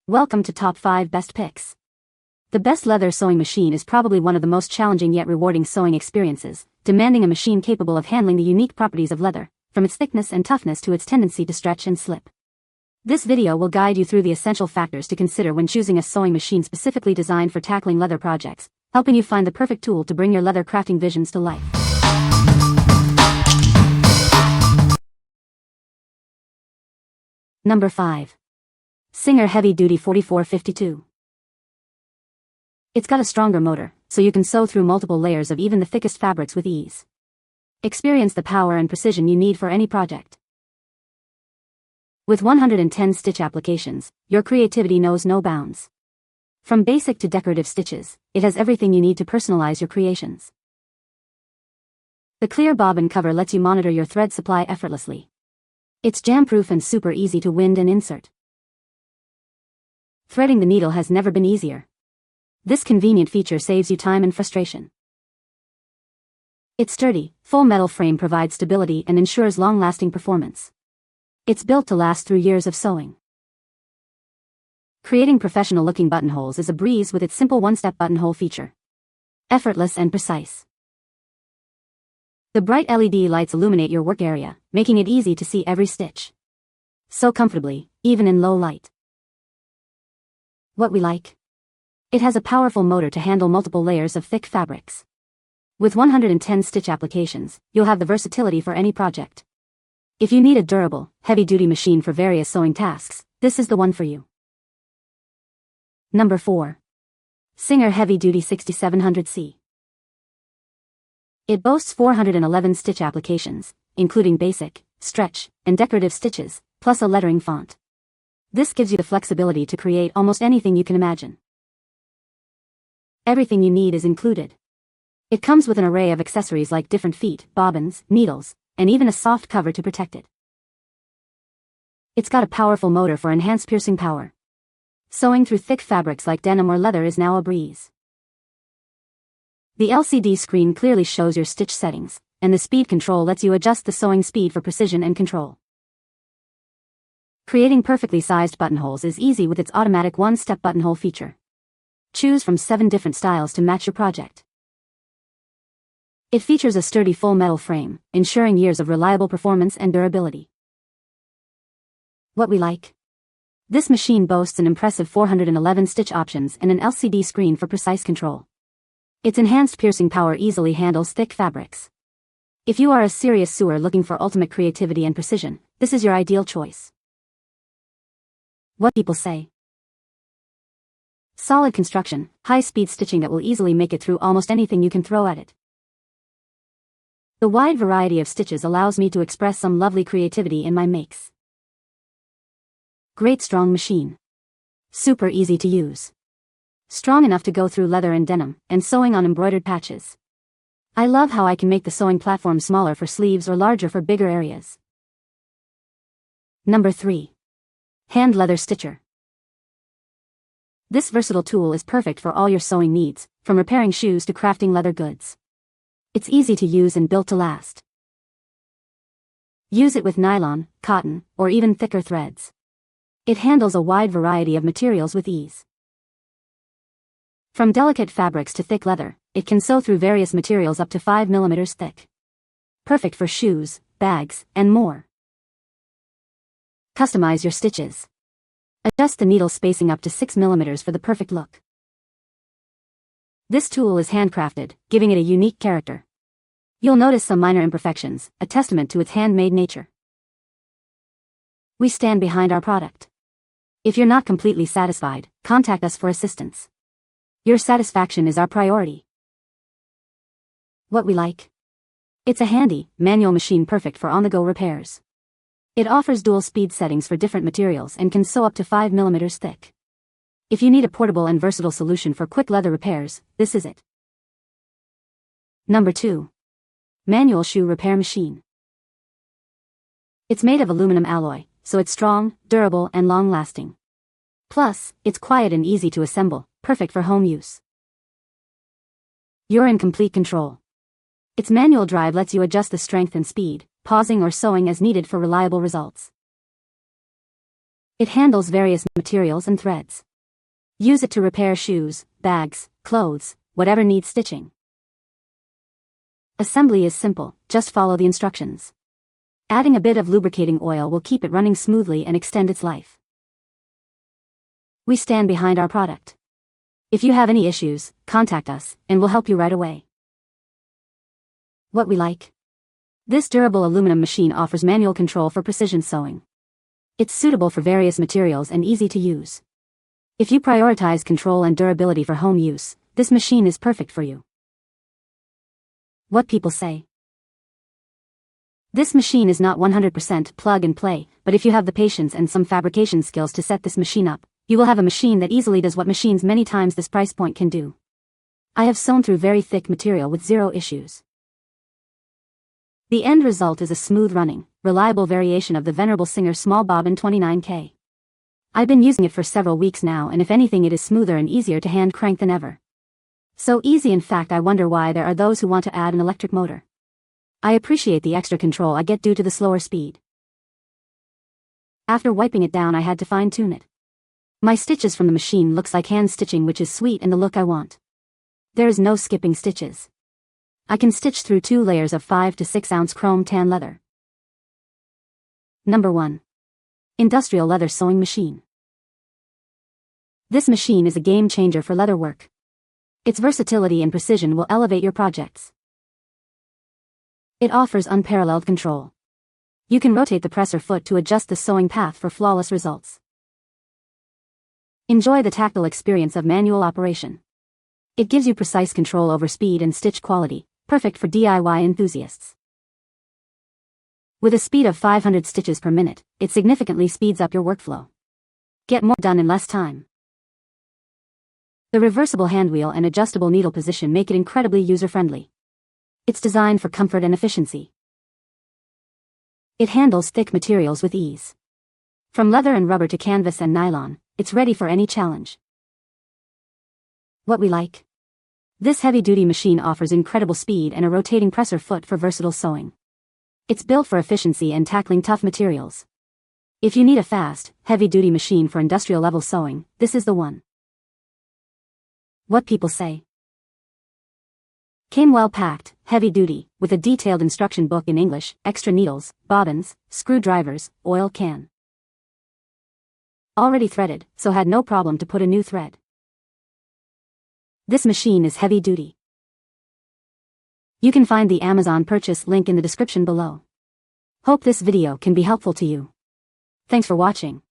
Welcome to Top 5 Best Picks. The best leather sewing machine is probably one of the most challenging yet rewarding sewing experiences, demanding a machine capable of handling the unique properties of leather, from its thickness and toughness to its tendency to stretch and slip. This video will guide you through the essential factors to consider when choosing a sewing machine specifically designed for tackling leather projects, helping you find the perfect tool to bring your leather crafting visions to life. Number 5. Singer Heavy Duty 4452. It's got a stronger motor, so you can sew through multiple layers of even the thickest fabrics with ease. Experience the power and precision you need for any project. With 110 stitch applications, your creativity knows no bounds. From basic to decorative stitches, it has everything you need to personalize your creations. The clear bobbin cover lets you monitor your thread supply effortlessly. It's jam-proof and super easy to wind and insert. Threading the needle has never been easier. This convenient feature saves you time and frustration. Its sturdy, full metal frame provides stability and ensures long-lasting performance. It's built to last through years of sewing. Creating professional-looking buttonholes is a breeze with its simple one-step buttonhole feature. Effortless and precise. The bright LED lights illuminate your work area, making it easy to see every stitch. Sew comfortably, even in low light. What we like? It has a powerful motor to handle multiple layers of thick fabrics. With 110 stitch applications, you'll have the versatility for any project. If you need a durable, heavy-duty machine for various sewing tasks, this is the one for you. Number 4. Singer Heavy Duty 6700C. It boasts 411 stitch applications, including basic, stretch, and decorative stitches, plus a lettering font. This gives you the flexibility to create almost anything you can imagine. Everything you need is included. It comes with an array of accessories like different feet, bobbins, needles, and even a soft cover to protect it. It's got a powerful motor for enhanced piercing power. Sewing through thick fabrics like denim or leather is now a breeze. The LCD screen clearly shows your stitch settings, and the speed control lets you adjust the sewing speed for precision and control. Creating perfectly sized buttonholes is easy with its automatic one-step buttonhole feature. Choose from 7 different styles to match your project. It features a sturdy full metal frame, ensuring years of reliable performance and durability. What we like? This machine boasts an impressive 411 stitch options and an LCD screen for precise control. Its enhanced piercing power easily handles thick fabrics. If you are a serious sewer looking for ultimate creativity and precision, this is your ideal choice. What people say? Solid construction, high-speed stitching that will easily make it through almost anything you can throw at it. The wide variety of stitches allows me to express some lovely creativity in my makes. Great strong machine. Super easy to use. Strong enough to go through leather and denim, and sewing on embroidered patches. I love how I can make the sewing platform smaller for sleeves or larger for bigger areas. Number 3. Hand Leather Stitcher. This versatile tool is perfect for all your sewing needs, from repairing shoes to crafting leather goods. It's easy to use and built to last. Use it with nylon, cotton, or even thicker threads. It handles a wide variety of materials with ease. From delicate fabrics to thick leather, it can sew through various materials up to 5 mm thick. Perfect for shoes, bags, and more. Customize your stitches. Adjust the needle spacing up to 6 mm for the perfect look. This tool is handcrafted, giving it a unique character. You'll notice some minor imperfections, a testament to its handmade nature. We stand behind our product. If you're not completely satisfied, contact us for assistance. Your satisfaction is our priority. What we like? It's a handy, manual machine perfect for on-the-go repairs. It offers dual speed settings for different materials and can sew up to 5 mm thick. If you need a portable and versatile solution for quick leather repairs, this is it. Number 2. Manual Shoe Repair Machine. It's made of aluminum alloy, so it's strong, durable, and long-lasting. Plus, it's quiet and easy to assemble, perfect for home use. You're in complete control. Its manual drive lets you adjust the strength and speed, pausing or sewing as needed for reliable results. It handles various materials and threads. Use it to repair shoes, bags, clothes, whatever needs stitching. Assembly is simple, just follow the instructions. Adding a bit of lubricating oil will keep it running smoothly and extend its life. We stand behind our product. If you have any issues, contact us, and we'll help you right away. What we like. This durable aluminum machine offers manual control for precision sewing. It's suitable for various materials and easy to use. If you prioritize control and durability for home use, this machine is perfect for you. What people say. This machine is not 100% plug and play, but if you have the patience and some fabrication skills to set this machine up, you will have a machine that easily does what machines many times this price point can do. I have sewn through very thick material with zero issues. The end result is a smooth-running, reliable variation of the venerable Singer Small Bobbin 29K. I've been using it for several weeks now, and if anything it is smoother and easier to hand crank than ever. So easy, in fact I wonder why there are those who want to add an electric motor. I appreciate the extra control I get due to the slower speed. After wiping it down I had to fine-tune it. My stitches from the machine looks like hand stitching, which is sweet and the look I want. There is no skipping stitches. I can stitch through 2 layers of 5 to 6 ounce chrome tan leather. Number 1. Industrial Leather Sewing Machine. This machine is a game changer for leather work. Its versatility and precision will elevate your projects. It offers unparalleled control. You can rotate the presser foot to adjust the sewing path for flawless results. Enjoy the tactile experience of manual operation. It gives you precise control over speed and stitch quality, perfect for DIY enthusiasts. With a speed of 500 stitches per minute, it significantly speeds up your workflow. Get more done in less time. The reversible handwheel and adjustable needle position make it incredibly user-friendly. It's designed for comfort and efficiency. It handles thick materials with ease. From leather and rubber to canvas and nylon, it's ready for any challenge. What we like. This heavy-duty machine offers incredible speed and a rotating presser foot for versatile sewing. It's built for efficiency and tackling tough materials. If you need a fast, heavy-duty machine for industrial-level sewing, this is the one. What people say. Came well packed, heavy-duty, with a detailed instruction book in English, extra needles, bobbins, screwdrivers, oil can. Already threaded, so had no problem to put a new thread. This machine is heavy-duty. You can find the Amazon purchase link in the description below. Hope this video can be helpful to you. Thanks for watching.